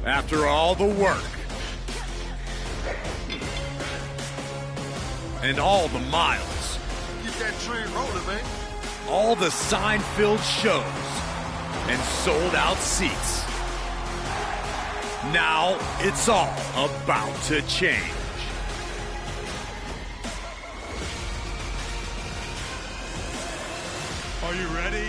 After all the work and all the miles, Get that train rolling, man. all the sign-filled shows and sold-out seats, now it's all about to change. Are you ready?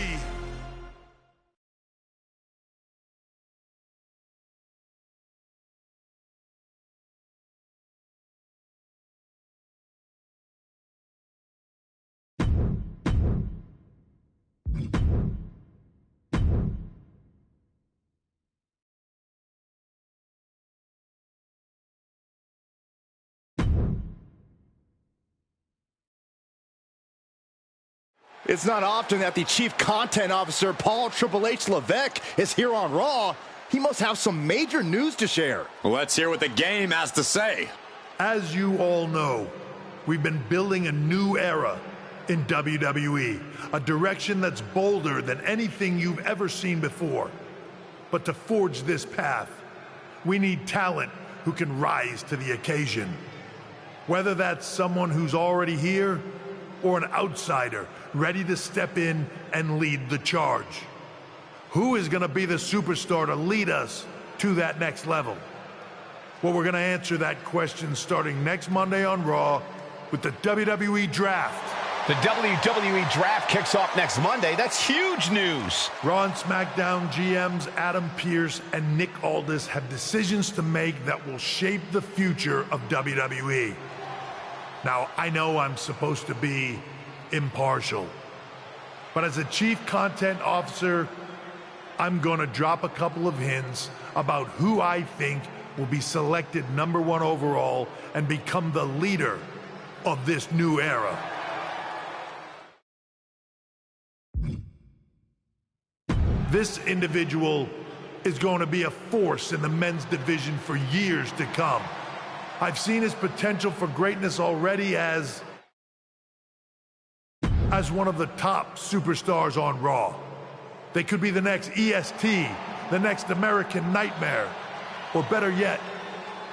It's not often that the Chief Content Officer, Paul Triple H Levesque, is here on Raw. He must have some major news to share. Let's hear what the game has to say. As you all know, we've been building a new era in WWE, a direction that's bolder than anything you've ever seen before. But to forge this path, we need talent who can rise to the occasion. Whether that's someone who's already here or an outsider ready to step in and lead the charge. Who is going to be the superstar to lead us to that next level? Well, we're going to answer that question starting next Monday on Raw with the WWE Draft. The WWE Draft kicks off next Monday. That's huge news. Raw and SmackDown GMs Adam Pearce and Nick Aldis have decisions to make that will shape the future of WWE. Now, I know I'm supposed to be impartial, but as a Chief Content Officer, I'm going to drop a couple of hints about who I think will be selected #1 overall and become the leader of this new era. This individual is going to be a force in the men's division for years to come. I've seen his potential for greatness already as one of the top superstars on Raw. They could be the next EST, the next American Nightmare, or better yet,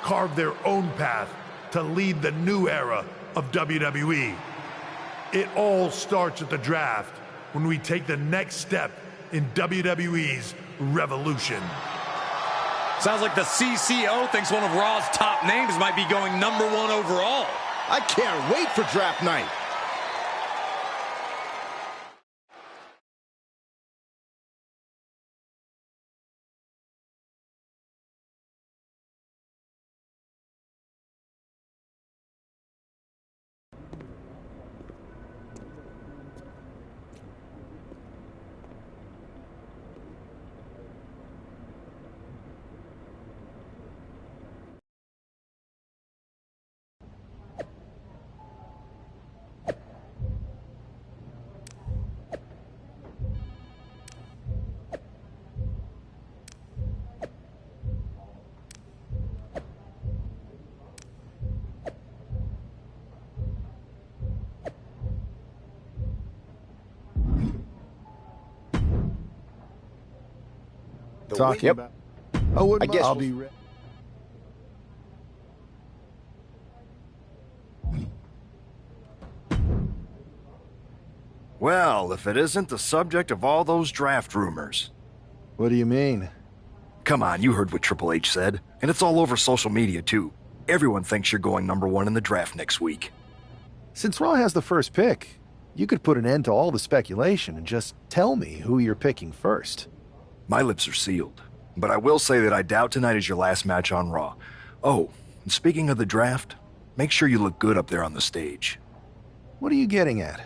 carve their own path to lead the new era of WWE. It all starts at the draft when we take the next step in WWE's revolution. Sounds like the CCO thinks one of Raw's top names might be going #1 overall. I can't wait for draft night. Talking about. Oh, I guess I'll be ready. Well, if it isn't the subject of all those draft rumors. What do you mean? Come on, you heard what Triple H said. And it's all over social media, too. Everyone thinks you're going #1 in the draft next week. Since Raw has the first pick, you could put an end to all the speculation and just tell me who you're picking first. My lips are sealed. But I will say that I doubt tonight is your last match on Raw. Oh, and speaking of the draft, make sure you look good up there on the stage. What are you getting at?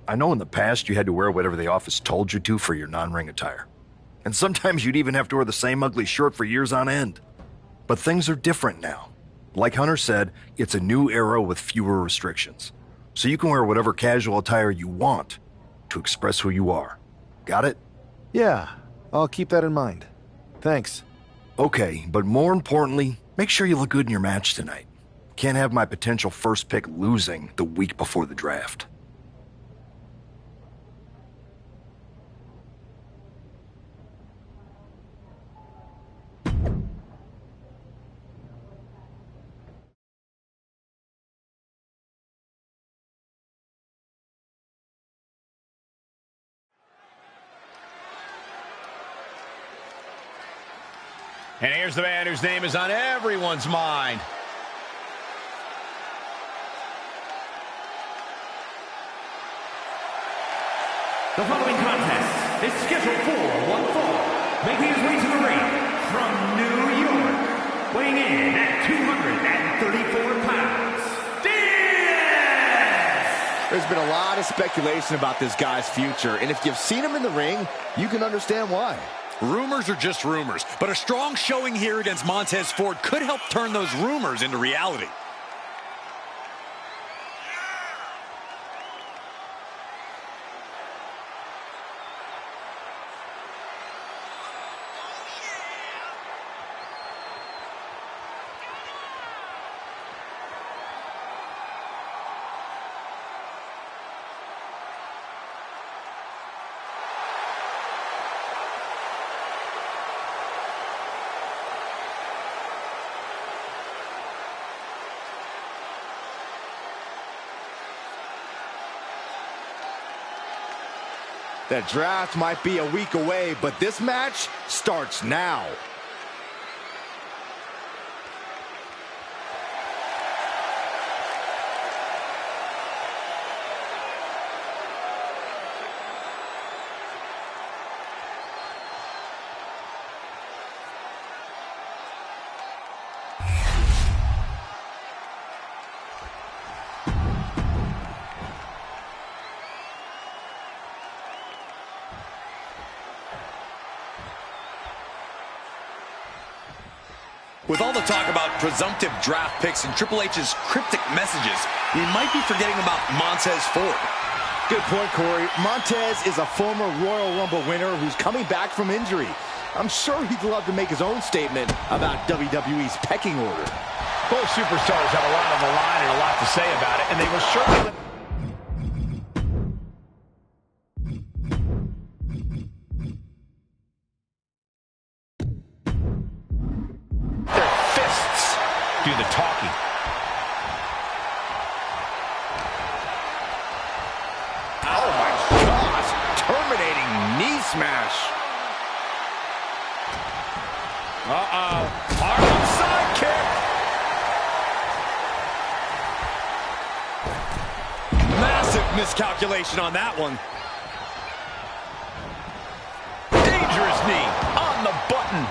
I know in the past you had to wear whatever the office told you to for your non-ring attire. And sometimes you'd even have to wear the same ugly shirt for years on end. But things are different now. Like Hunter said, it's a new era with fewer restrictions. So you can wear whatever casual attire you want to express who you are. Got it? Yeah, I'll keep that in mind. Thanks. Okay, but more importantly, make sure you look good in your match tonight. Can't have my potential first pick losing the week before the draft. And here's the man whose name is on everyone's mind. The following contest is scheduled for one fall, making his way to the ring from New York, weighing in at 234 pounds, There's been a lot of speculation about this guy's future, and if you've seen him in the ring, you can understand why. Rumors are just rumors, but a strong showing here against Montez Ford could help turn those rumors into reality. The draft might be a week away, but this match starts now. With all the talk about presumptive draft picks and Triple H's cryptic messages, we might be forgetting about Montez Ford. Good point, Corey. Montez is a former Royal Rumble winner who's coming back from injury. I'm sure he'd love to make his own statement about WWE's pecking order. Both superstars have a lot on the line and a lot to say about it, and they will certainly... do the talking. Oh my gosh, terminating knee smash. Harlem sidekick. Massive miscalculation on that one. Dangerous knee on the button.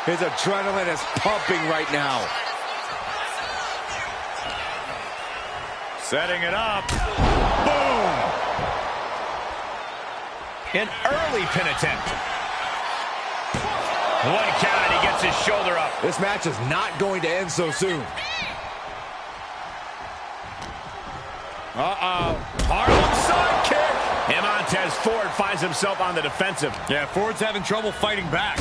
His adrenaline is pumping right now. Setting it up. Boom! An early pin attempt. One count and he gets his shoulder up. This match is not going to end so soon. Harlem sidekick. And Montez Ford finds himself on the defensive. Yeah, Ford's having trouble fighting back.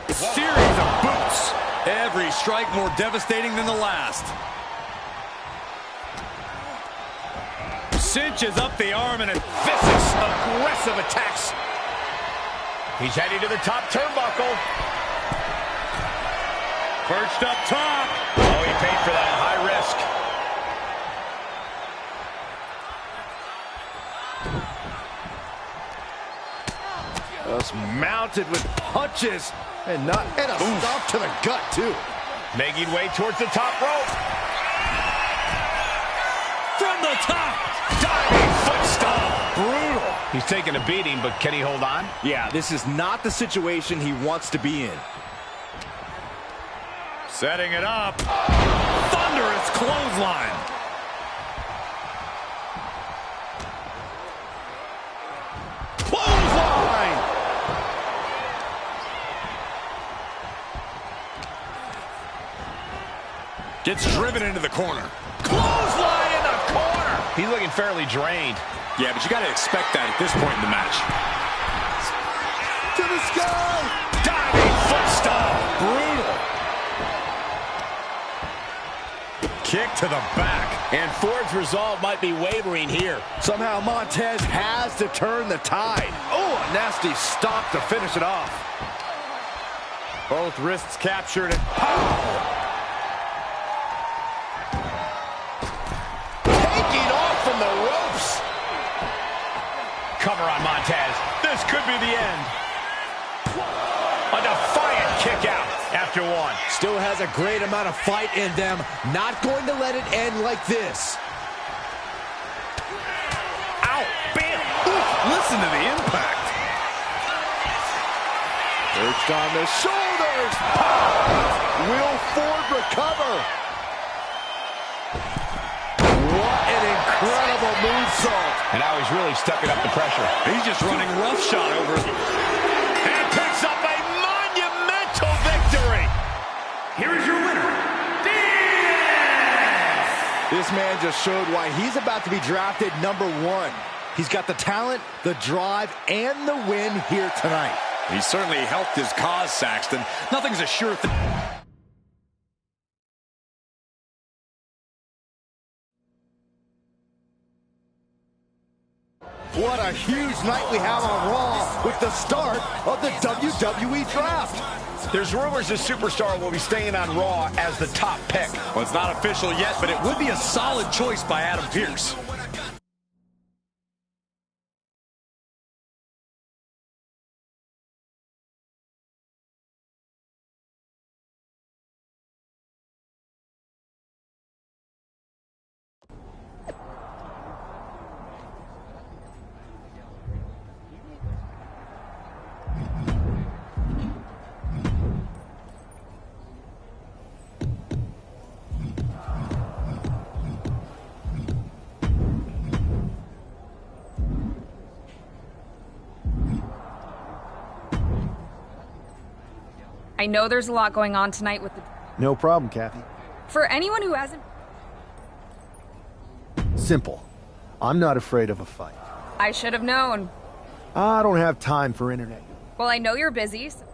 Series of boots. Every strike more devastating than the last. Cinches up the arm and vicious, aggressive attacks. He's heading to the top turnbuckle. Perched up top. Oh, he paid for that. High risk. Just mounted with punches and a stomp to the gut too. Making way towards the top rope. From the top. Diving foot stomp. Brutal. He's taking a beating, but can he hold on? Yeah, this is not the situation he wants to be in. Setting it up. Thunderous clothesline. Clothesline. Gets driven into the corner. Clothesline in the corner. He's looking fairly drained. Yeah, but you got to expect that at this point in the match. To the sky. Diving foot stomp. Brutal. Kick to the back. And Ford's resolve might be wavering here. Somehow Montez has to turn the tide. Oh, a nasty stomp to finish it off. Both wrists captured and pow! Taking off from the ropes. Cover on Montez. This could be the end. A defiant after one. Still has a great amount of fight in them. Not going to let it end like this. Ow, bam. Ooh, listen to the impact. Perched on the shoulders. Will Ford recover? What an incredible moonsault. And now he's really stepping up the pressure. He's just running roughshod over. And picks up a monumental victory. Here is your winner, This man just showed why he's about to be drafted #1. He's got the talent, the drive, and the win here tonight. He certainly helped his cause, Saxton. Nothing's a sure thing. What a huge night we have on Raw with the start of the WWE Draft. There's rumors this superstar will be staying on Raw as the top pick. Well, it's not official yet, but it would be a solid choice by Adam Pearce. I know there's a lot going on tonight with the... No problem, Kathy. For anyone who hasn't... Simple. I'm not afraid of a fight. I should have known. I don't have time for internet. Well, I know you're busy, so...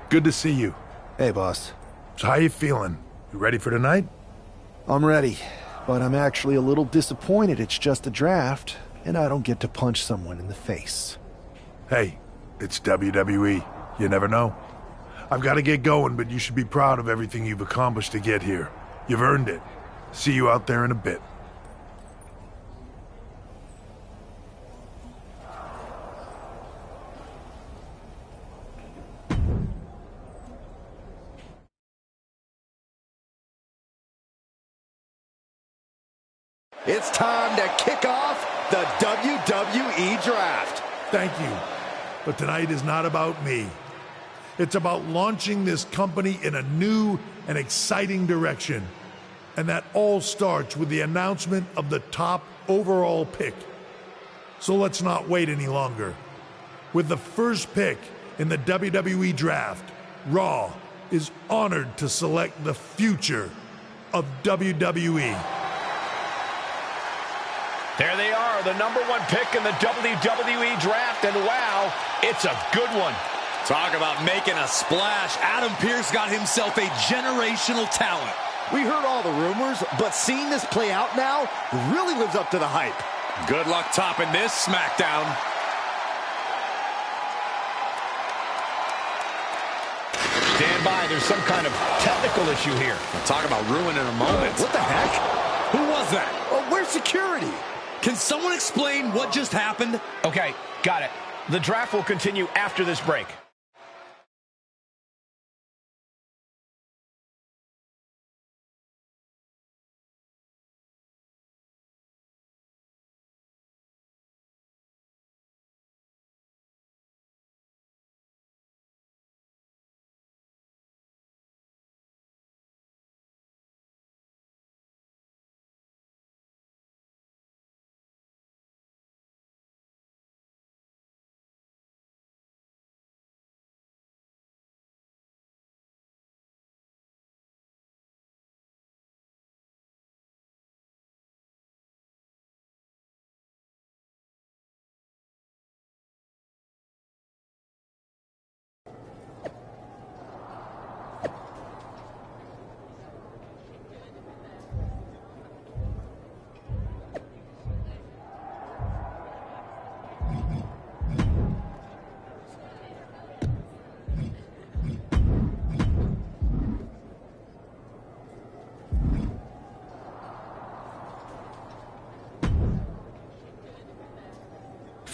Good to see you. Hey, boss. So how you feeling? You ready for tonight? I'm ready, but I'm actually a little disappointed it's just a draft, and I don't get to punch someone in the face. Hey, it's WWE. You never know. I've got to get going, but you should be proud of everything you've accomplished to get here. You've earned it. See you out there in a bit. It's time to kick off the WWE Draft. Thank you. But tonight is not about me. It's about launching this company in a new and exciting direction. And that all starts with the announcement of the top overall pick. So let's not wait any longer. With the first pick in the WWE Draft, Raw is honored to select the future of WWE. There they are, the #1 pick in the WWE Draft, and wow, it's a good one. Talk about making a splash. Adam Pearce got himself a generational talent. We heard all the rumors, but seeing this play out now really lives up to the hype. Good luck topping this SmackDown. Stand by, there's some kind of technical issue here. Talk about ruining a moment. What the heck? Who was that? Oh, where's security? Can someone explain what just happened? Okay, got it. The draft will continue after this break.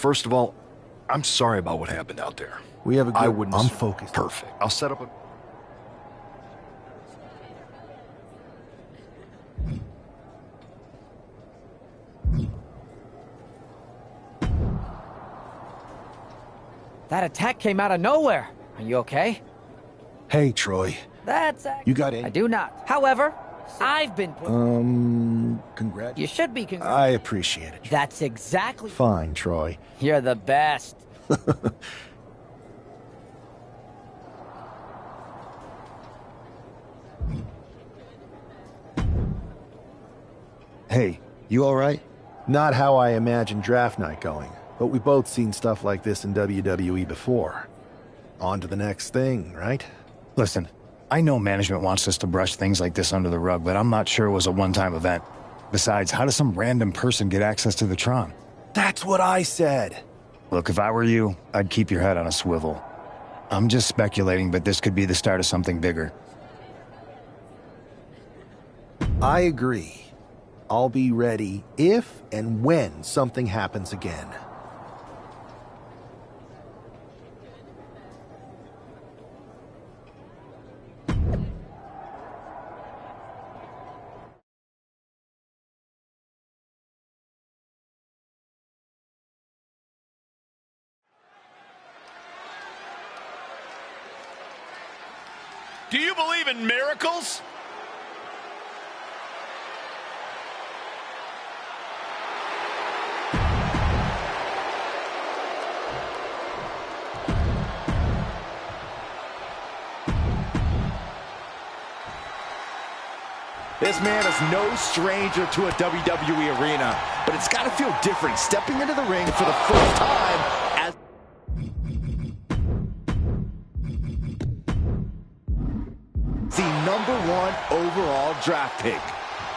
First of all, I'm sorry about what happened out there. We have a good... I wouldn't... I'm focused. Perfect. I'll set up a... That attack came out of nowhere. Are you okay? Hey, Troy. That's... You got it? I do not. However, I've been... Congrats. You should be I appreciate it. That's exactly... Fine, Troy. You're the best. Hey, you all right? Not how I imagined draft night going, but we both seen stuff like this in WWE before. On to the next thing, right? Listen, I know management wants us to brush things like this under the rug, but I'm not sure it was a one-time event. Besides, how does some random person get access to the Tron? That's what I said. Look, if I were you, I'd keep your head on a swivel. I'm just speculating, but this could be the start of something bigger. I agree. I'll be ready if and when something happens again. Do you believe in miracles? This man is no stranger to a WWE arena, but it's got to feel different stepping into the ring for the first time as the #1 overall draft pick.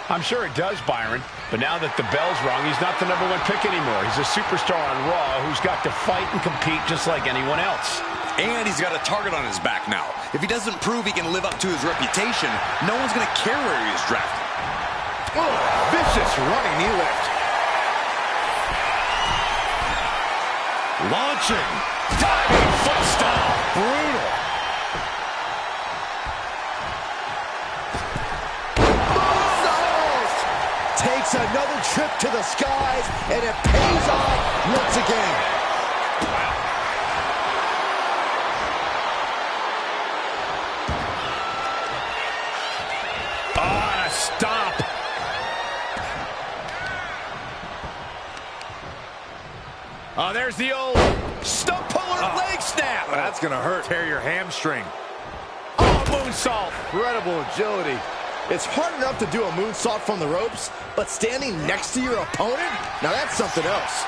I'm sure it does, Byron. But now that the bell's rung, he's not the #1 pick anymore. He's a superstar on Raw who's got to fight and compete just like anyone else. And he's got a target on his back now. If he doesn't prove he can live up to his reputation, no one's going to care where he is drafted. Oh, vicious running knee lift. Launching. Diving foot stomp. Brutal. Moonsault. Takes another trip to the skies, and it pays off once again. Stop. Oh, there's the old stump puller leg snap. That's going to hurt. Tear your hamstring. Oh, moonsault. Incredible agility. It's hard enough to do a moonsault from the ropes, but standing next to your opponent? Now that's something else.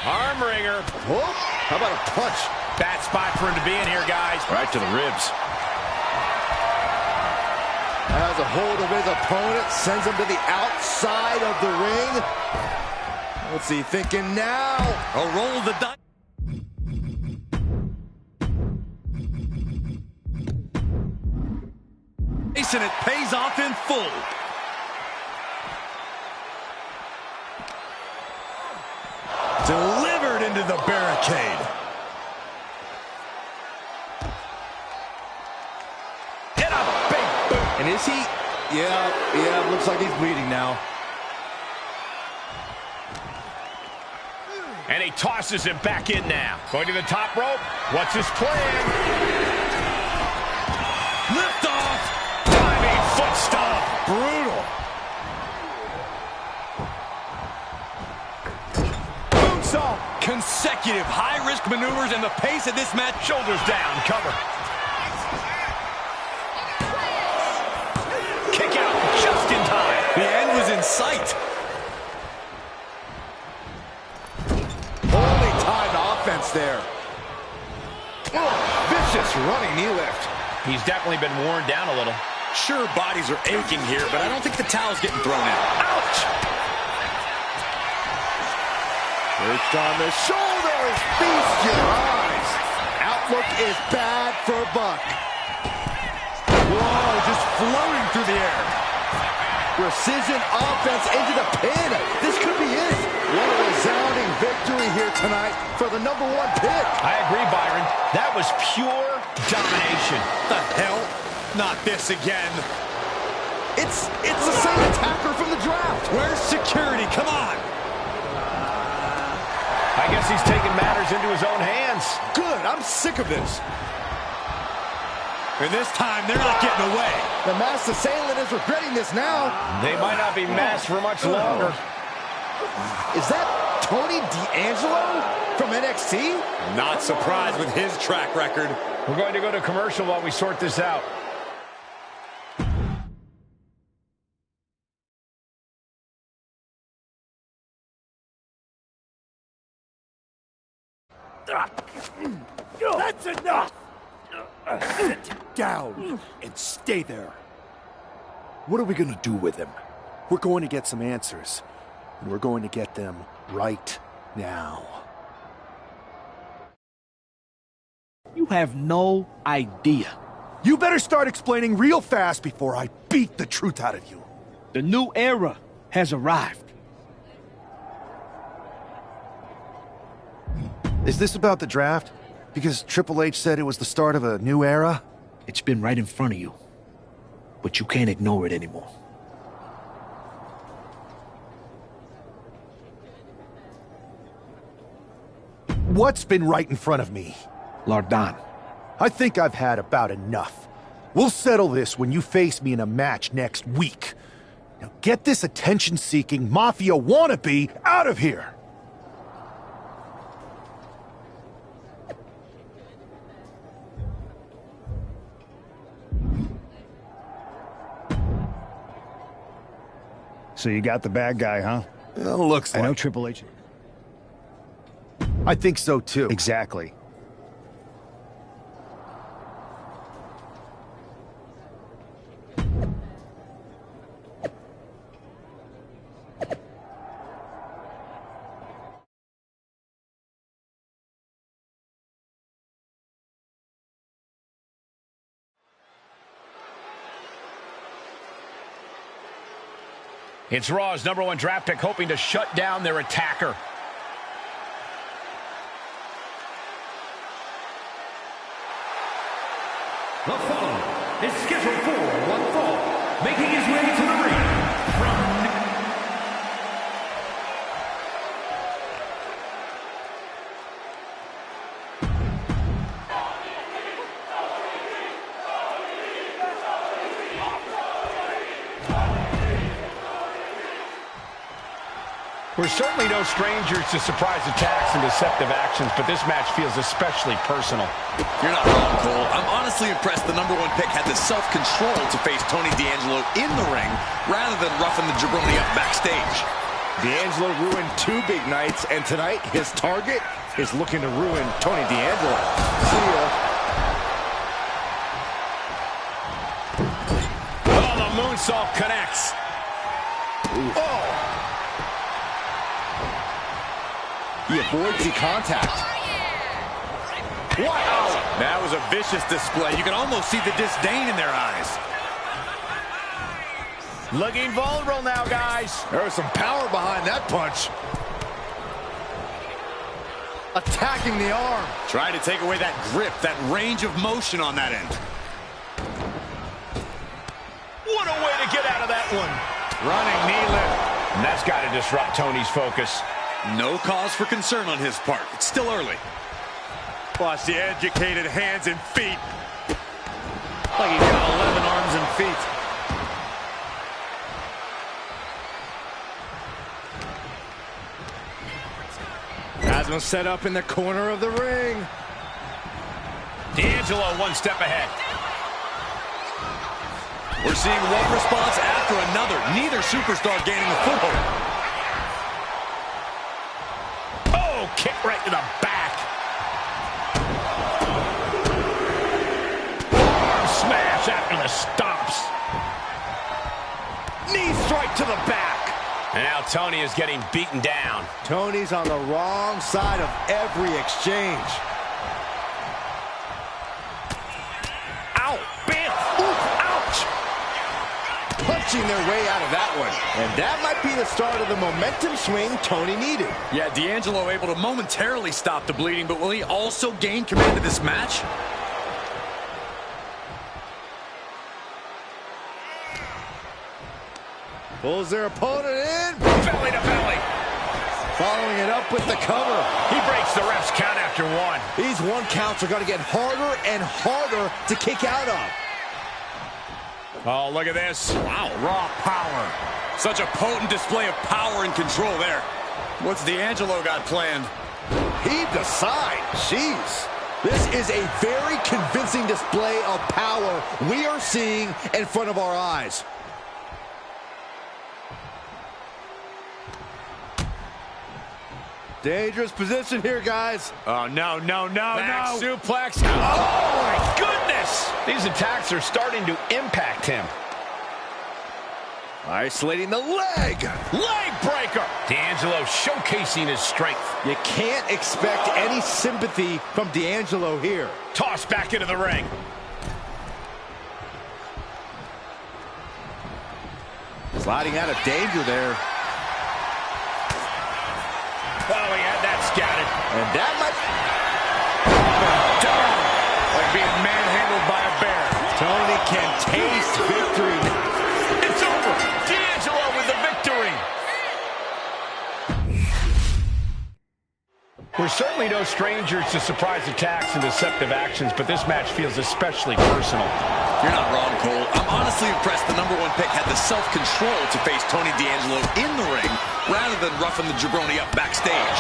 Arm wringer. Whoa, how about a punch? Bad spot for him to be in here, guys. Right to the ribs. Has a hold of his opponent, sends him to the outside of the ring. What's he thinking now? A roll of the dice. And it pays off in full. Delivered into the barricade. Hit a big boot. And is he? Yeah, looks like he's bleeding now. And he tosses him back in now. Going to the top rope. What's his plan? Lift off. Diving foot stomp. Brutal. Moonsault. Consecutive high-risk maneuvers, and the pace of this match. Shoulders down. Cover. Kick out just in time. The end was in sight. Only timed offense there. Oh, vicious running knee lift. He's definitely been worn down a little. Sure, bodies are aching here, but I don't think the towel's getting thrown out. Ouch! Perched on the shoulders. Feast your eyes. Outlook is bad for Buck. Whoa, just floating through the air. Precision offense into the pin. This could be it. What a resounding victory here tonight for the #1 pick. I agree, Byron. That was pure domination. The hell? Not this again. It's the same attacker from the draft. Where's security? Come on. I guess he's taking matters into his own hands. Good, I'm sick of this. And this time, they're not getting away. The masked assailant is regretting this now. They might not be masked for much longer. Is that Tony D'Angelo from NXT? Not surprised with his track record. We're going to go to commercial while we sort this out. That's enough! Sit down and stay there. What are we going to do with him? We're going to get some answers. And we're going to get them right now. You have no idea. You better start explaining real fast before I beat the truth out of you. The new era has arrived. Is this about the draft? Because Triple H said it was the start of a new era? It's been right in front of you, but you can't ignore it anymore. What's been right in front of me? Lardon. I think I've had about enough. We'll settle this when you face me in a match next week. Now get this attention-seeking Mafia wannabe out of here! So you got the bad guy, huh? Looks like. I know Triple H. I think so, too. Exactly. It's Raw's #1 draft pick hoping to shut down their attacker. The following is scheduled for one fall, making his way to the ring from We're certainly no strangers to surprise attacks and deceptive actions, but this match feels especially personal. You're not wrong, Cole. I'm honestly impressed the #1 pick had the self-control to face Tony D'Angelo in the ring rather than roughing the jabroni up backstage. D'Angelo ruined 2 big nights, and tonight his target is looking to ruin Tony D'Angelo. See ya. Oh, the moonsault connects. Oh! He avoids the contact. Wow! That was a vicious display. You can almost see the disdain in their eyes. Looking vulnerable now, guys. There was some power behind that punch. Attacking the arm. Trying to take away that grip, that range of motion on that end. What a way to get out of that one. Running knee lift. And that's got to disrupt Tony's focus. No cause for concern on his part. It's still early. Watch the educated hands and feet. Like he's got 11 arms and feet. Has him set up in the corner of the ring. D'Angelo one step ahead. We're seeing one response after another. Neither superstar gaining a foothold. Kick right to the back. Arm smash after the stomps. Knee strike to the back. And now Tony is getting beaten down. Tony's on the wrong side of every exchange. Ow! Bam! Ooh, ouch! punching their way out of that one. And that might be the start of the momentum swing Tony needed. Yeah, D'Angelo able to momentarily stop the bleeding, but will he also gain command of this match? Pulls their opponent in. Belly to belly. Following it up with the cover. He breaks the ref's count after one. These one counts are going to get harder and harder to kick out of. Oh, look at this. Wow, raw power. Such a potent display of power and control there. What's D'Angelo got planned? Heaved aside. Jeez. This is a very convincing display of power we are seeing in front of our eyes. Dangerous position here, guys. Oh, no, no, no, Back no. suplex. Oh, my goodness. These attacks are starting to impact him. Isolating the leg. Leg breaker. D'Angelo showcasing his strength. You can't expect any sympathy from D'Angelo here. Tossed back into the ring. Sliding out of danger there. Oh, he had that scattered. And that might... Down. Like being manhandled by a bear. Tony can taste victory. It's over. D'Angelo with the victory. We're certainly no strangers to surprise attacks and deceptive actions, but this match feels especially personal. You're not wrong, Cole. I'm honestly impressed the #1 pick had the self-control to face Tony D'Angelo in the ring rather than roughing the jabroni up backstage.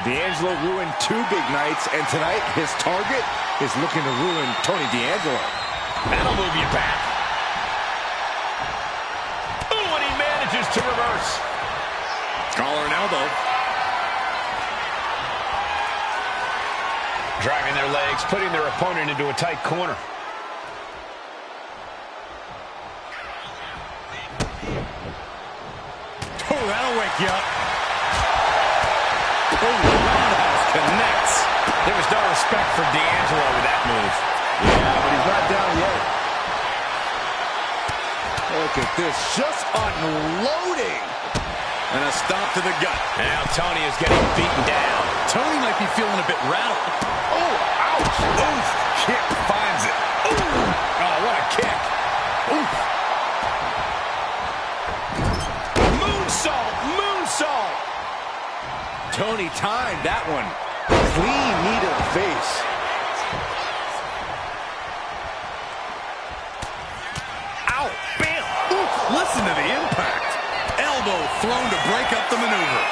D'Angelo ruined 2 big nights, and tonight his target is looking to ruin Tony D'Angelo. That'll move you back. Ooh, and he manages to reverse. Collar and elbow. Driving their legs, putting their opponent into a tight corner. Oh, that'll wake you up. Oh, the roundhouse connects. There was no respect for D'Angelo with that move. Yeah, but he's not down yet. Look at this, just unloading. And a stop to the gut. Now Tony is getting beaten down. Tony might be feeling a bit rattled. Oh, ouch. Oof. Kick finds it. Ooh. Oh, what a kick. Oof. Moonsault. Moonsault. Tony timed that one. Clean knee to the face. Ow. Bam. Oof. Listen to the impact. Elbow thrown to break up the maneuver.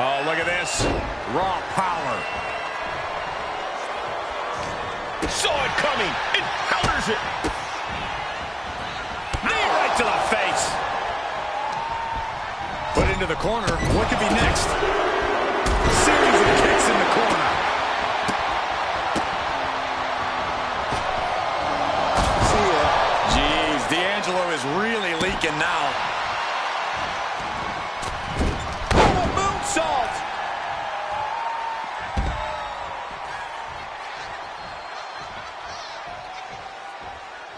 Oh, look at this. Raw power. Saw it coming. It counters it. Knee right to the face. Put into the corner. What could be next? Series of kicks in the corner. See ya. Jeez, D'Angelo is really leaking now. Oh, a moonsault.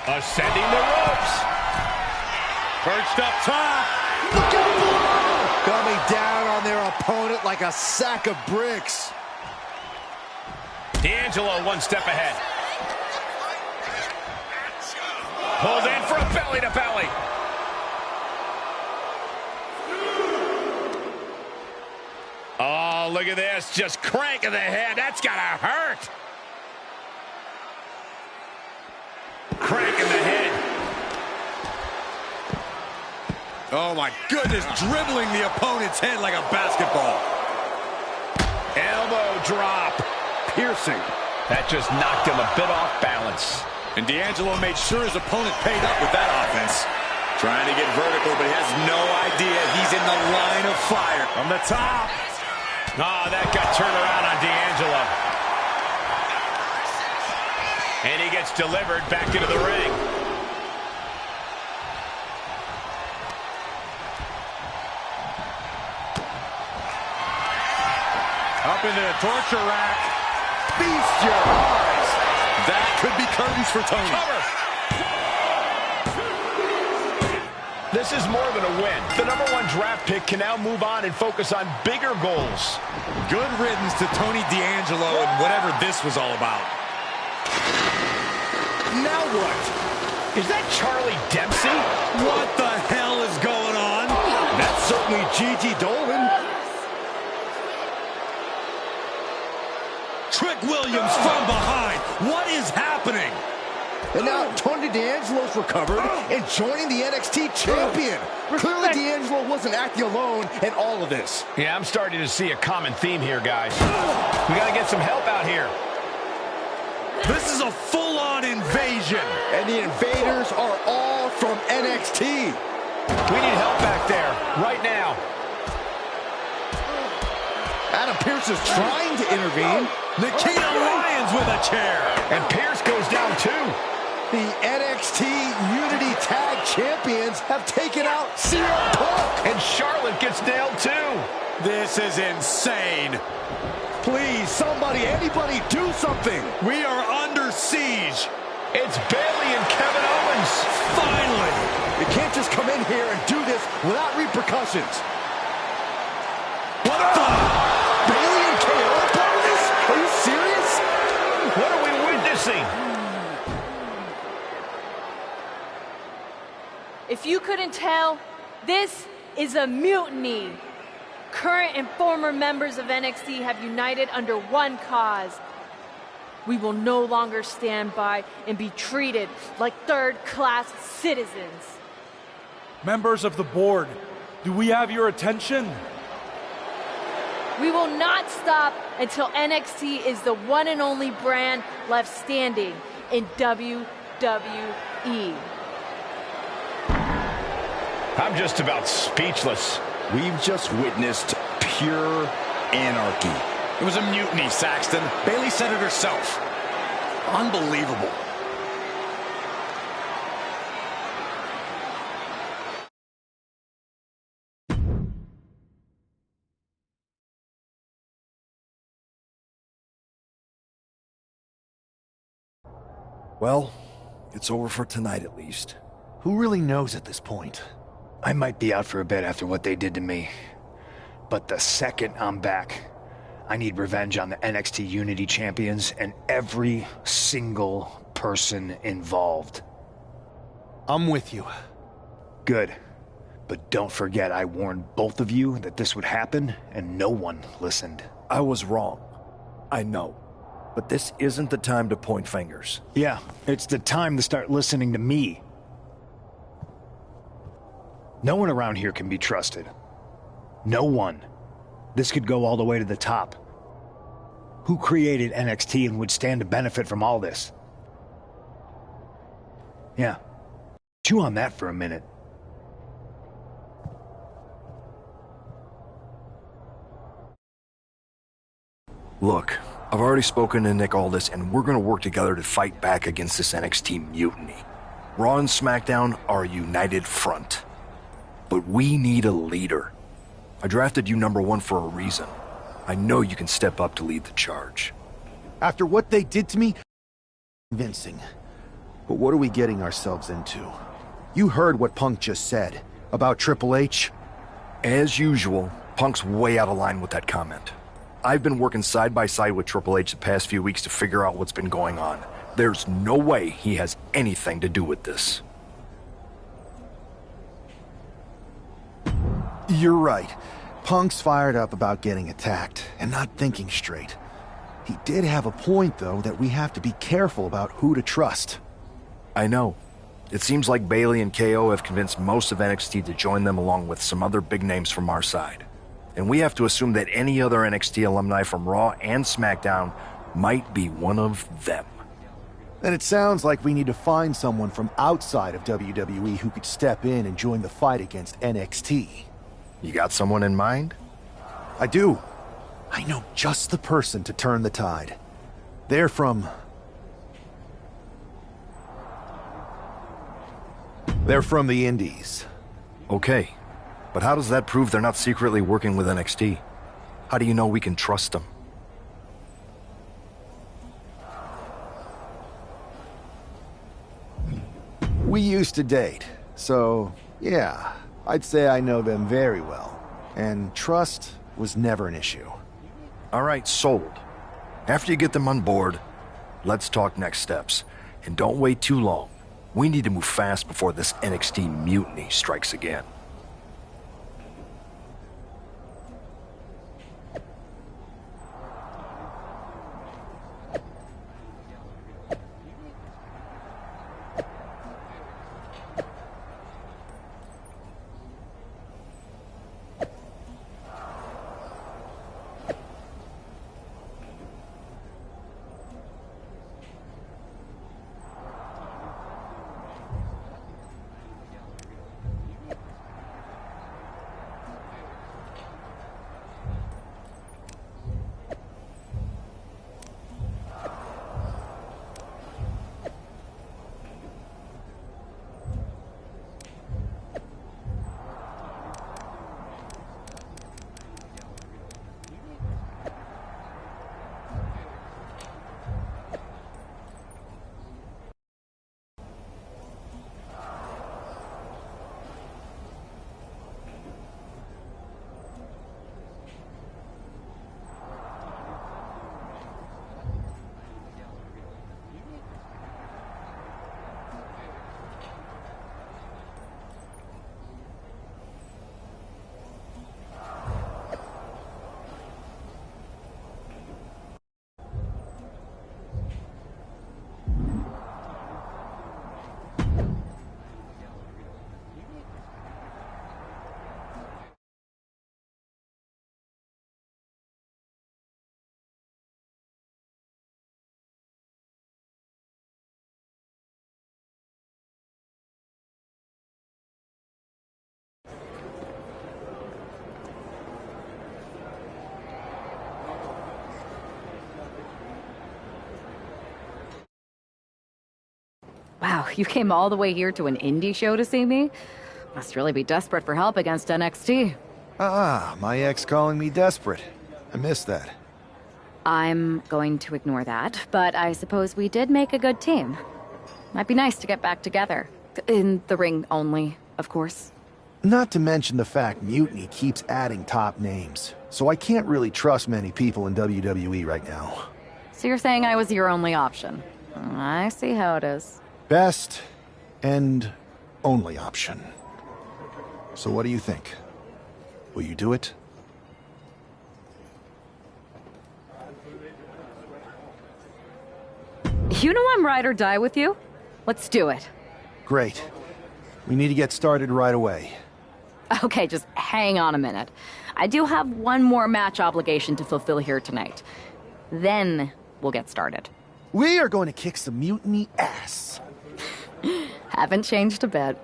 Ascending the ropes. Perched up top. Look at the blow! Coming down on their opponent like a sack of bricks. D'Angelo 1 step ahead. Pulled in for a belly to belly. Oh, look at this. Just cranking the head. That's gotta hurt. Cranking the head. Oh, my goodness. Dribbling the opponent's head like a basketball. Elbow drop. Piercing. That just knocked him a bit off balance. And D'Angelo made sure his opponent paid up with that offense. Trying to get vertical, but he has no idea he's in the line of fire. From the top. Oh, that got turned around on D'Angelo. And he gets delivered back into the ring. Up into the torture rack. Feast your eyes. That could be curtains for Tony. Cover. This is more than a win. The #1 draft pick can now move on and focus on bigger goals. Good riddance to Tony D'Angelo and whatever this was all about. Now what? Is that Charlie Dempsey? What the hell is going on? That's certainly Gigi Dolan. Trick Williams from behind. What is happening? And now Tony D'Angelo's recovered and joining the NXT champion. Clearly D'Angelo wasn't acting alone in all of this. Yeah, I'm starting to see a common theme here, guys. We got to get some help out here. This is a full-on invasion. And the invaders are all from NXT. We need help back there, right now. Adam Pearce is trying to intervene. Nikita Lyons with a chair. And Pearce goes down too. The NXT Unity Tag Champions have taken out CM Punk. And Charlotte gets nailed too. This is insane. Please, somebody, anybody, do something. We are under siege. It's Bayley and Kevin Owens. Finally. You can't just come in here and do this without repercussions. What the? Bayley and KO are part of this? Are you serious? What are we witnessing? If you couldn't tell, this is a mutiny. Current and former members of NXT have united under one cause. We will no longer stand by and be treated like third-class citizens. Members of the board, do we have your attention? We will not stop until NXT is the one and only brand left standing in WWE. I'm just about speechless. We've just witnessed pure anarchy. It was a mutiny, Saxton. Bayley said it herself. Unbelievable. Well, it's over for tonight at least. Who really knows at this point? I might be out for a bit after what they did to me. But the second I'm back, I need revenge on the NXT Unity champions and every single person involved. I'm with you. Good. But don't forget I warned both of you that this would happen, and no one listened. I was wrong. I know. But this isn't the time to point fingers. Yeah, it's the time to start listening to me. No one around here can be trusted. No one. This could go all the way to the top. Who created NXT and would stand to benefit from all this? Yeah. Chew on that for a minute. Look, I've already spoken to Nick Aldis, and we're gonna work together to fight back against this NXT mutiny. Raw and SmackDown are a united front. But we need a leader. I drafted you #1 for a reason. I know you can step up to lead the charge. After what they did to me, convincing. But what are we getting ourselves into? You heard what Punk just said about Triple H. As usual, Punk's way out of line with that comment. I've been working side by side with Triple H the past few weeks to figure out what's been going on. There's no way he has anything to do with this. You're right. Punk's fired up about getting attacked and not thinking straight. He did have a point, though, that we have to be careful about who to trust. I know. It seems like Bayley and KO have convinced most of NXT to join them along with some other big names from our side. And we have to assume that any other NXT alumni from Raw and SmackDown might be one of them. Then it sounds like we need to find someone from outside of WWE who could step in and join the fight against NXT. You got someone in mind? I do. I know just the person to turn the tide. They're from the Indies. Okay, but how does that prove they're not secretly working with NXT? How do you know we can trust them? We used to date, so Yeah, I'd say I know them very well. And trust was never an issue. All right, sold. After you get them on board, let's talk next steps. And don't wait too long. We need to move fast before this NXT mutiny strikes again. Wow, you came all the way here to an indie show to see me? Must really be desperate for help against NXT. My ex calling me desperate. I missed that. I'm going to ignore that, but I suppose we did make a good team. Might be nice to get back together. In the ring only, of course. Not to mention the fact Mutiny keeps adding top names, so I can't really trust many people in WWE right now. So you're saying I was your only option? I see how it is. Best and only option. So what do you think? Will you do it? You know I'm ride or die with you. Let's do it. Great. We need to get started right away. Okay, just hang on a minute. I do have one more match obligation to fulfill here tonight. Then we'll get started. We are going to kick some Mutiny ass. Haven't changed a bit.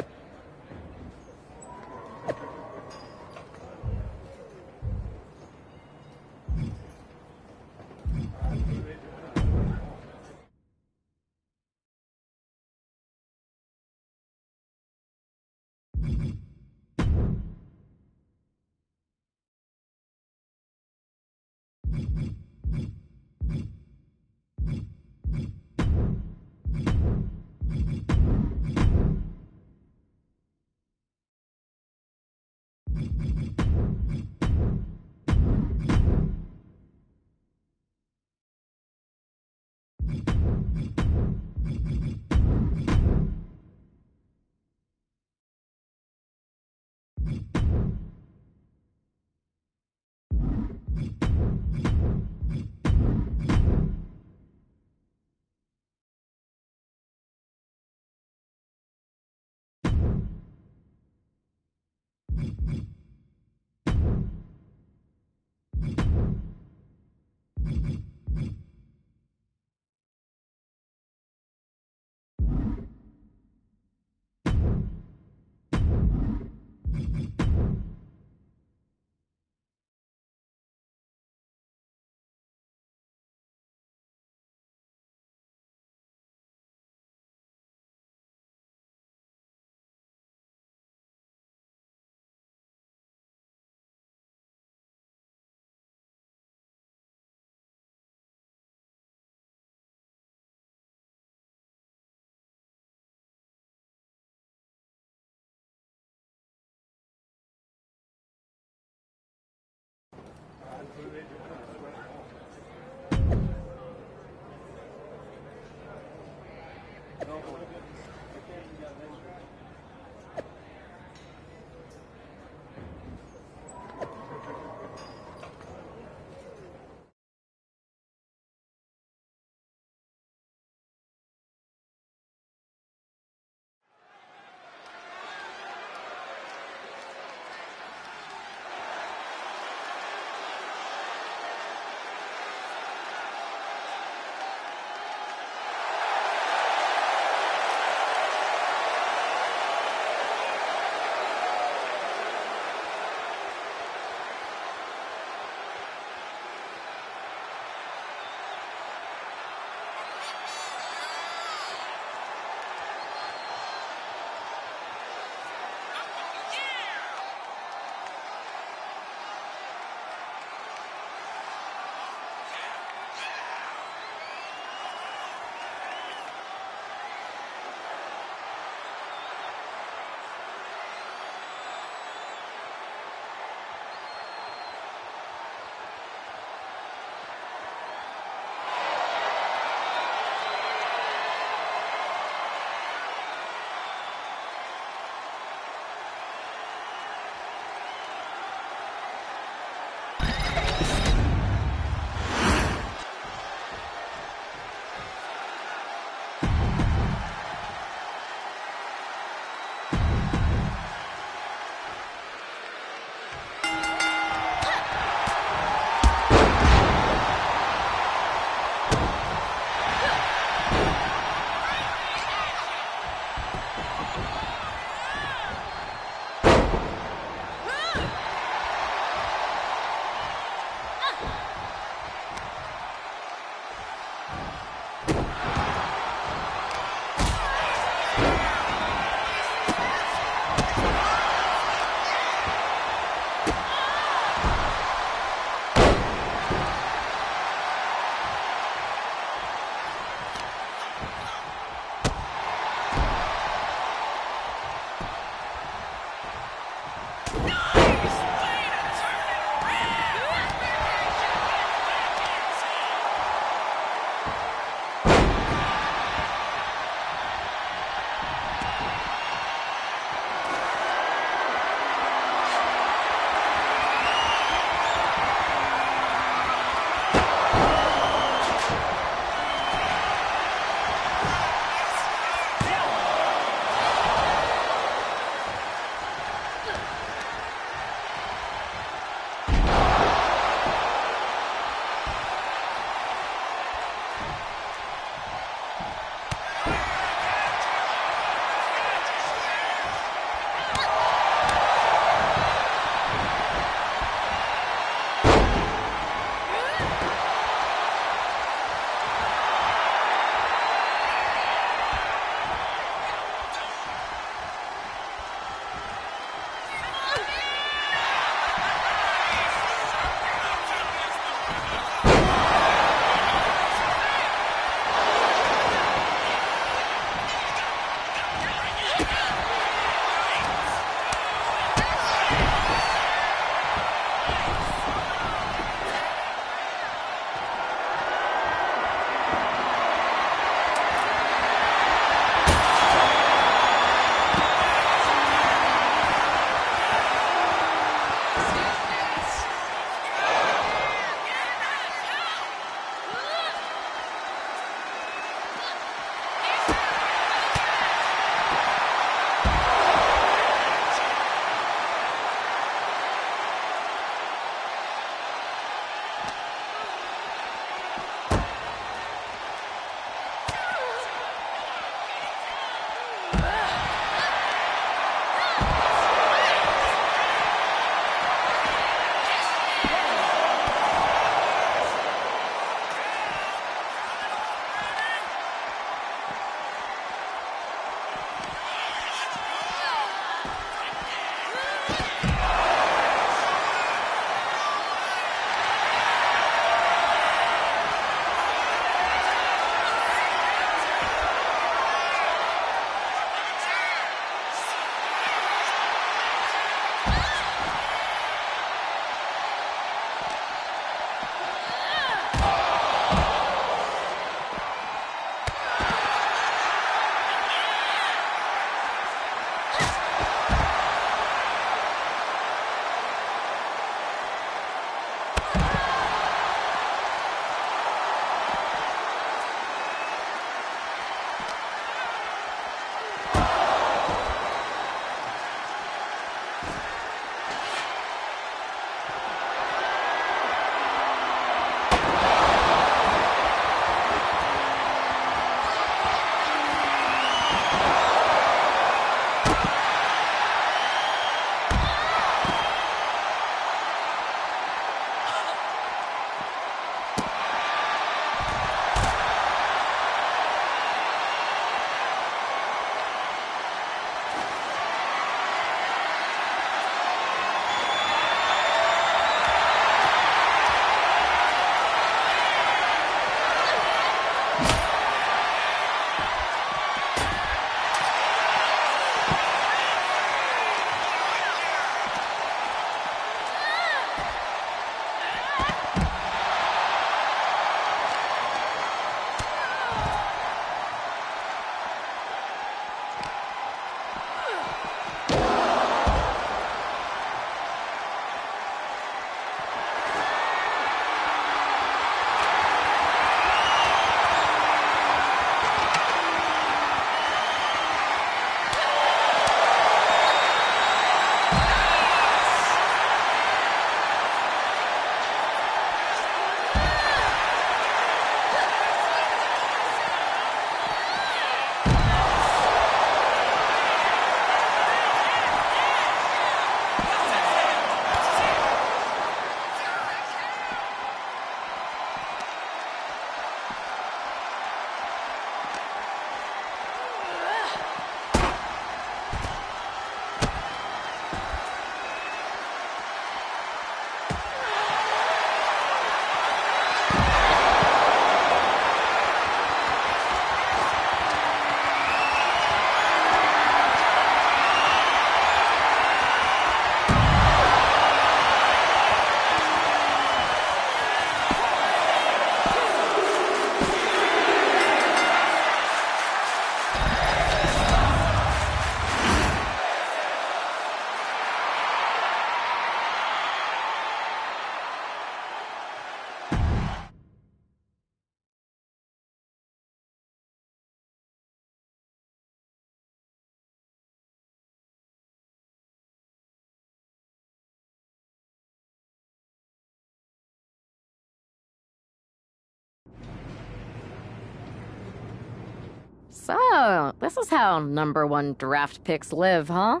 So, this is how #1 draft picks live, huh?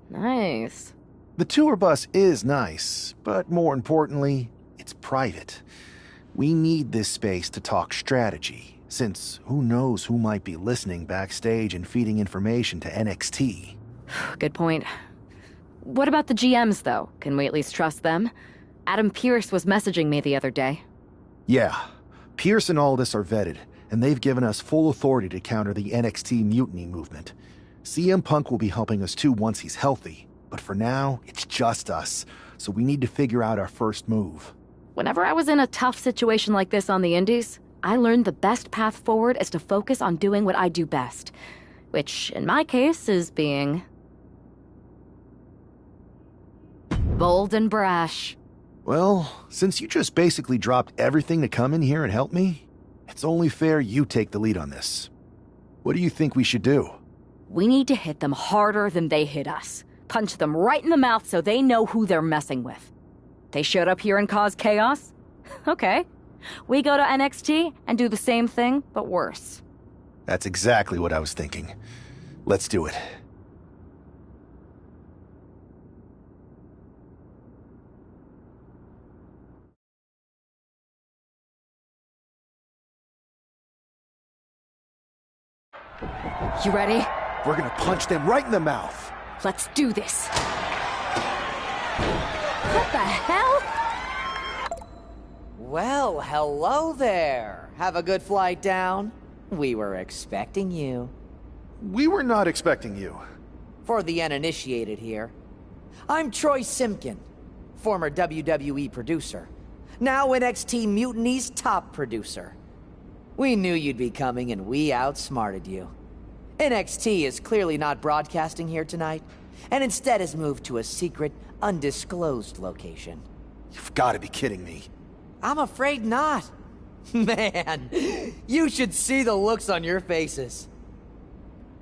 Nice. The tour bus is nice, but more importantly, it's private. We need this space to talk strategy, since who knows who might be listening backstage and feeding information to NXT. Good point. What about the GMs, though? Can we at least trust them? Adam Pearce was messaging me the other day. Yeah, Pearce and Aldis are vetted, and they've given us full authority to counter the NXT mutiny movement. CM Punk will be helping us too once he's healthy, but for now, it's just us, so we need to figure out our first move. Whenever I was in a tough situation like this on the Indies, I learned the best path forward is to focus on doing what I do best, which, in my case, is being bold and brash. Well, since you just basically dropped everything to come in here and help me, it's only fair you take the lead on this. What do you think we should do? We need to hit them harder than they hit us. Punch them right in the mouth so they know who they're messing with. They showed up here and caused chaos? Okay. We go to NXT and do the same thing, but worse. That's exactly what I was thinking. Let's do it. You ready? We're gonna punch them right in the mouth. Let's do this. What the hell? Well, hello there. Have a good flight down. We were expecting you. We were not expecting you. For the uninitiated here, I'm Troy Simkin, former WWE producer, now NXT Mutiny's top producer. We knew you'd be coming and we outsmarted you. NXT is clearly not broadcasting here tonight, and instead has moved to a secret, undisclosed location. You've got to be kidding me. I'm afraid not. Man, you should see the looks on your faces.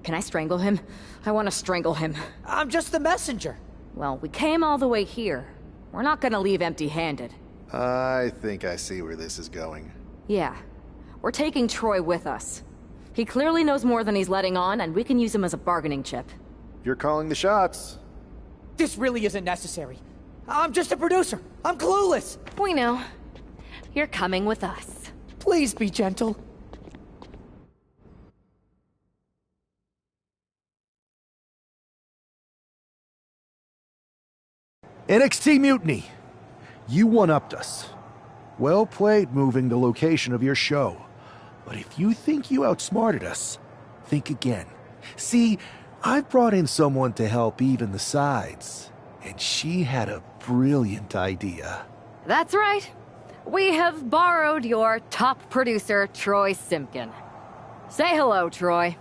Can I strangle him? I want to strangle him. I'm just the messenger. Well, we came all the way here. We're not gonna leave empty-handed. I think I see where this is going. Yeah. We're taking Troy with us. He clearly knows more than he's letting on, and we can use him as a bargaining chip. You're calling the shots. This really isn't necessary. I'm just a producer. I'm clueless. We know. You're coming with us. Please be gentle. NXT Mutiny. You one-upped us. Well played moving the location of your show. But if you think you outsmarted us, think again. See, I've brought in someone to help even the sides, and she had a brilliant idea. That's right. We have borrowed your top producer, Troy Simkin. Say hello, Troy.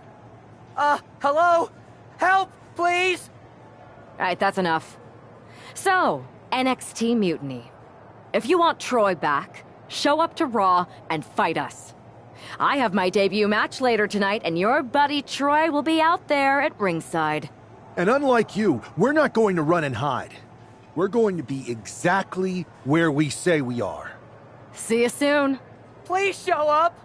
Hello? Help, please? All right, that's enough. So, NXT Mutiny. If you want Troy back, show up to Raw and fight us. I have my debut match later tonight, and your buddy Troy will be out there at ringside. And unlike you, we're not going to run and hide. We're going to be exactly where we say we are. See you soon. Please show up.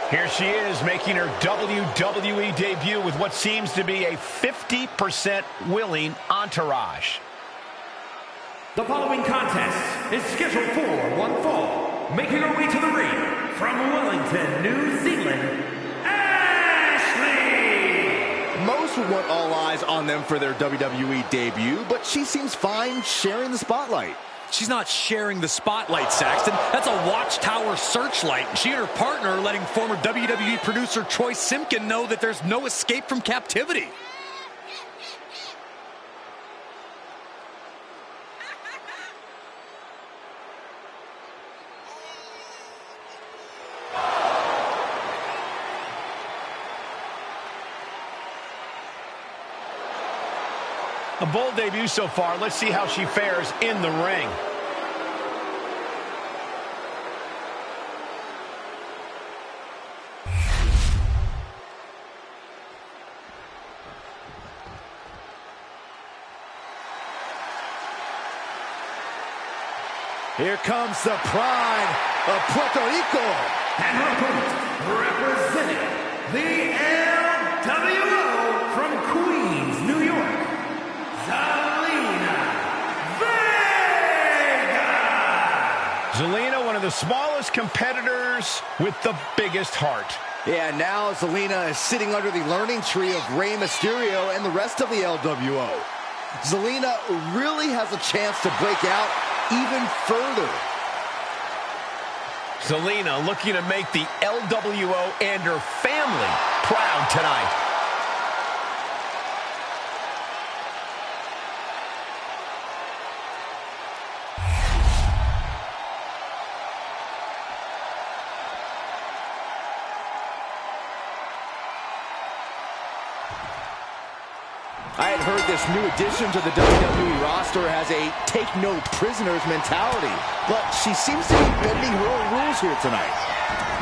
Here she is, making her WWE debut with what seems to be a 50% willing entourage. The following contest is scheduled for one fall. Making her way to the ring from Wellington, New Zealand, Ashley! Most would want all eyes on them for their WWE debut, but she seems fine sharing the spotlight. She's not sharing the spotlight, Saxton. That's a watchtower searchlight. She and her partner are letting former WWE producer Troy Simkin know that there's no escape from captivity. A bold debut so far. Let's see how she fares in the ring. Here comes the pride of Puerto Rico. And her opponent, representing the LWO from Queens, New York, Zelina Vega. Zelina, one of the smallest competitors with the biggest heart. Yeah, now Zelina is sitting under the learning tree of Rey Mysterio and the rest of the LWO. Zelina really has a chance to break out even further. Zelina looking to make the LWO and her family proud tonight. I had heard this new addition to the WWE roster has a take-no-prisoners mentality, but she seems to be bending her own rules here tonight.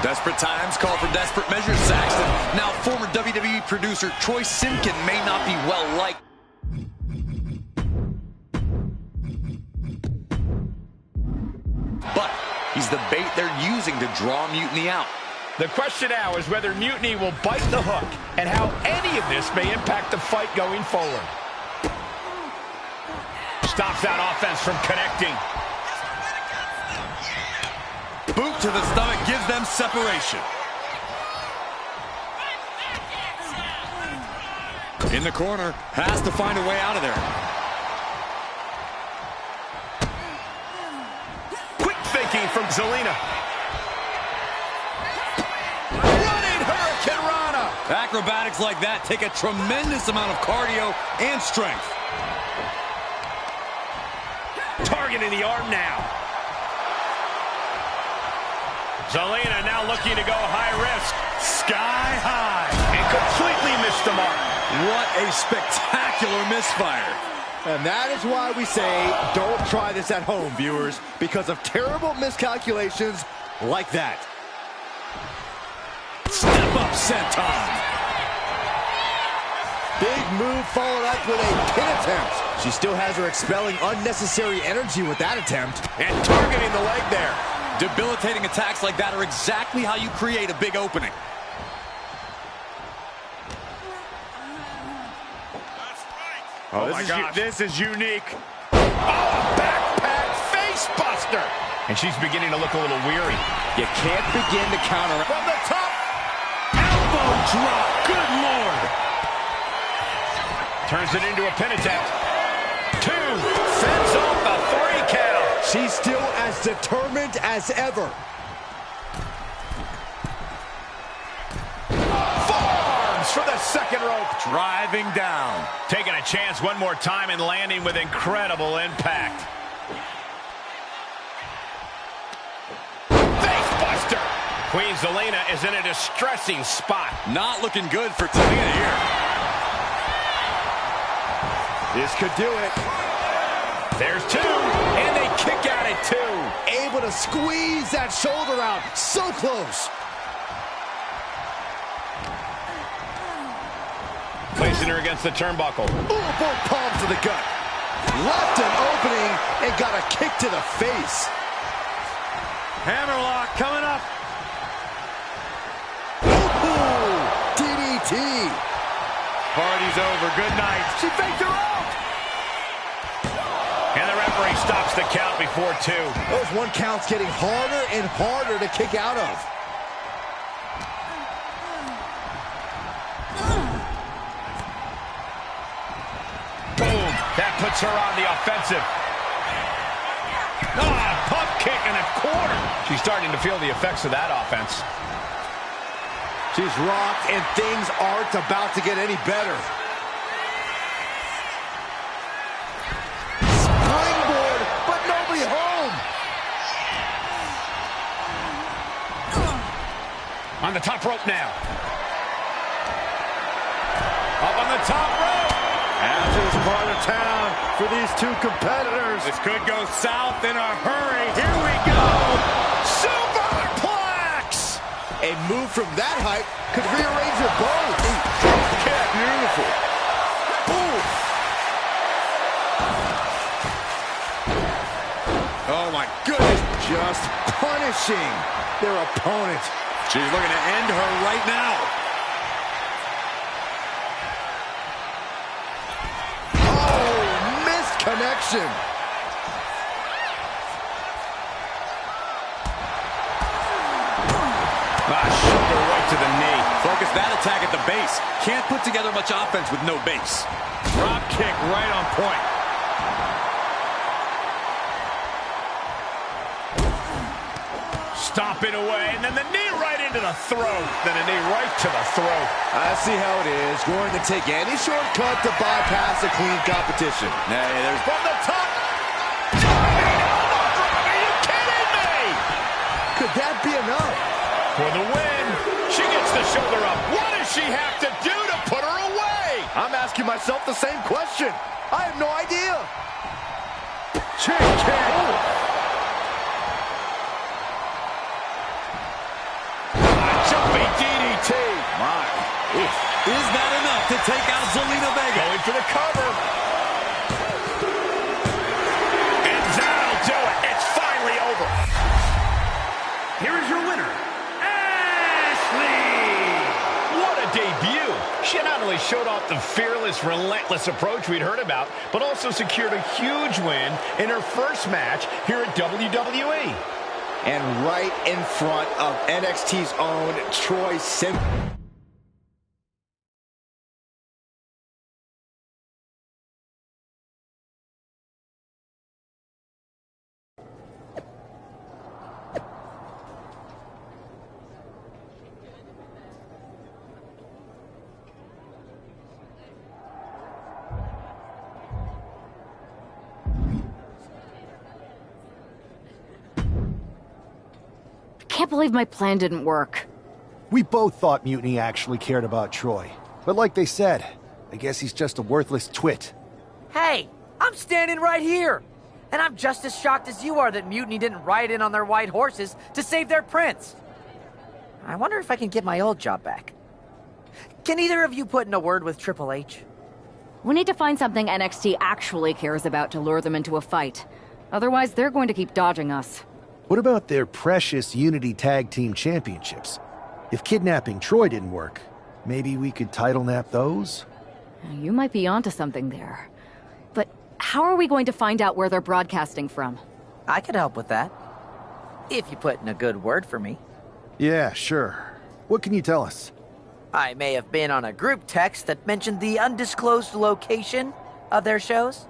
Desperate times call for desperate measures, Saxton. Now, former WWE producer Troy Simkin may not be well-liked. But he's the bait they're using to draw Mutiny out. The question now is whether Mutiny will bite the hook and how any of this may impact the fight going forward. Stops that offense from connecting. Boot to the stomach gives them separation. In the corner, has to find a way out of there. Quick thinking from Zelina. Acrobatics like that take a tremendous amount of cardio and strength. Targeting the arm now. Zelina now looking to go high risk. Sky high. And completely missed the mark. What a spectacular misfire. And that is why we say don't try this at home, viewers, because of terrible miscalculations like that. Step up senton. Big move followed up with a pin attempt. She still has her expelling unnecessary energy with that attempt. And targeting the leg there. Debilitating attacks like that are exactly how you create a big opening. Oh my God. This is unique. Oh, backpack face buster. And she's beginning to look a little weary. You can't begin to counter. From the top. Elbow drop. Good Lord. Turns it into a pin attempt. 2. Sends off a 3 count. She's still as determined as ever. Forearms for the second rope. Driving down. Taking a chance one more time and landing with incredible impact. Face buster. Queen Zelina is in a distressing spot. Not looking good for Zelina here. This could do it. There's 2, and they kick out at 2. Able to squeeze that shoulder out. So close. Placing her against the turnbuckle. Ooh, both palms to the gut. Left an opening and got a kick to the face. Hammerlock coming up. Ooh, DDT. Party's over. Good night. She faked her out. And the referee stops the count before 2. Those 1 counts getting harder and harder to kick out of. Boom. That puts her on the offensive. Pump kick in the corner. She's starting to feel the effects of that offense. She's rocked, and things aren't about to get any better. Springboard, but nobody home. On the top rope now. Up on the top rope. After this part of town for these 2 competitors. This could go south in a hurry. Here we go. Superplex. A move from that height could rearrange your bones. Kick. Beautiful. Ooh. Oh, my my goodness. Just punishing their opponent. She's looking to end her right now. Oh, missed connection. Shoulder right to the knee. Focus that attack at the base. Can't put together much offense with no base. Drop kick right on point. Stomping away, and then the knee right into the throat. Then a knee right to the throat. I see how it is. Going to take any shortcut to bypass a clean competition. Hey, there's From the top. Diving elbow drop. Are you kidding me? Could that be enough? For the win. She gets the shoulder up. What does she have to do to put her away? I'm asking myself the same question. I have no idea. Chick kick. Jumping DDT. My. Oof. Is that enough to take out Zelina Vega? Going for the cover. And that'll do it. It's finally over. Here is your winner, Ashley! What a debut. She not only showed off the fearless, relentless approach we'd heard about, but also secured a huge win in her first match here at WWE. And right in front of NXT's own Troy Simpson. I can't believe my plan didn't work. We both thought Mutiny actually cared about Troy. But like they said, I guess he's just a worthless twit. Hey, I'm standing right here. And I'm just as shocked as you are that Mutiny didn't ride in on their white horses to save their prince. I wonder if I can get my old job back. Can either of you put in a word with Triple H? We need to find something NXT actually cares about to lure them into a fight. Otherwise, they're going to keep dodging us. What about their precious Unity Tag Team Championships? If kidnapping Troy didn't work, maybe we could title nap those? You might be onto something there. But how are we going to find out where they're broadcasting from? I could help with that. If you put in a good word for me. Yeah, sure. What can you tell us? I may have been on a group text that mentioned the undisclosed location of their shows.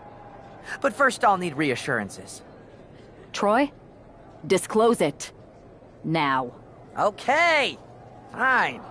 But first I'll need reassurances. Troy? Disclose it. Now. Okay. Fine.